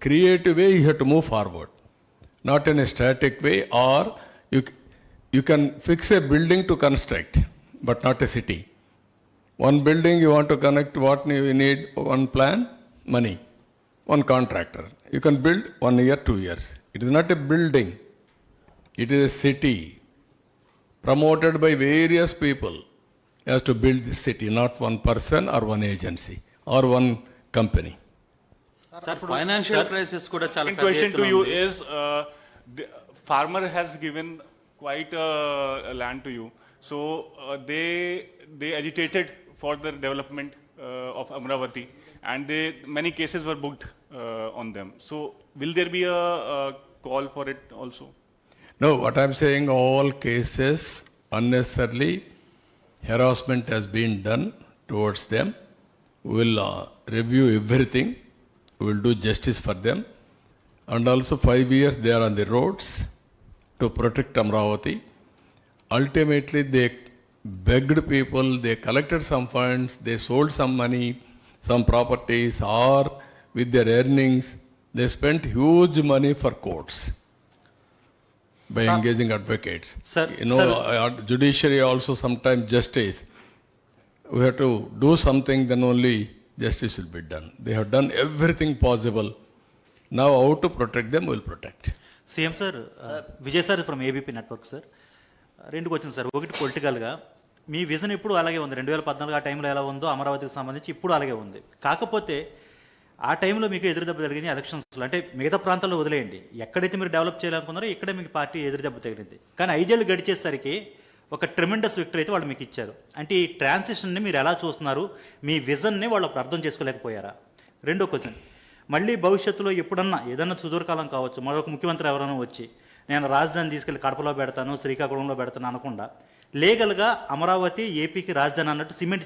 creative way you have to move forward, not in a static way, or you can fix a building to construct, but not a city. One building you want to connect, what you need? One plan, money, one contractor. You can build 1 year, 2 years. It is not a building. It is a city promoted by various people. You have to build this city, not one person or one agency or one company. Sir, financial crisis kuda chala Second question to you is, the farmer has given quite land to you, so they agitated for the development of Amravati, and many cases were booked on them. So will there be a call for it also? No, what I'm saying, all cases unnecessarily harassment has been done towards them. We will review everything. We will do justice for them. And also 5 years they are on the roads to protect Amravati. Ultimately they begged people, they collected some funds, they sold some money, some properties, or with their earnings, they spent huge money for courts by engaging advocates. Sir, Judiciary also sometimes justice. We have to do something, then only justice will be done. They have done everything possible. Now how to protect them, we will protect. CM sir, Vijay sir from ABP network sir. రెండుకి వచ్చింది sir. ఒకటి పొలిటికల్గా మీ vision ఇప్పుడు అలాగే ఉంది. 2014 ఆ టైంలో ఎలా ఉందో అమరావతికి సంబంధించి ఇప్పుడు అలాగే ఉంది. కాకపోతే ఆ టైంలో మీకు ఎదురుదెబ్బ జరిగింది ఎలక్షన్స్లో. అంటే మిగతా ప్రాంతాల్లో వదిలేయండి, ఎక్కడైతే మీరు డెవలప్ చేయాలనుకున్నారో ఇక్కడే మీకు పార్టీ ఎదురుదెబ్బ తగిలింది. కానీ 5 ఏళ్ళు గడిచేసరికి ఒక ట్రెమెండస్ విక్టరీ అయితే వాళ్ళు మీకు ఇచ్చారు. అంటే ఈ ట్రాన్సిషన్ని మీరు ఎలా చూస్తున్నారు? మీ విజన్ని వాళ్ళు అప్పుడు అర్థం చేసుకోలేకపోయారా? రెండో క్వశ్చన్, మళ్ళీ భవిష్యత్తులో ఎప్పుడన్నా ఏదన్నా సుదూరకాలం కావచ్చు, మరొక ముఖ్యమంత్రి ఎవరైనా వచ్చి నేను రాజధాని తీసుకెళ్లి కడపలో పెడతాను, శ్రీకాకుళంలో పెడతాను అనకుండా లీగల్గా అమరావతి ఏపీకి రాజధాని అన్నట్టు సిమెంట్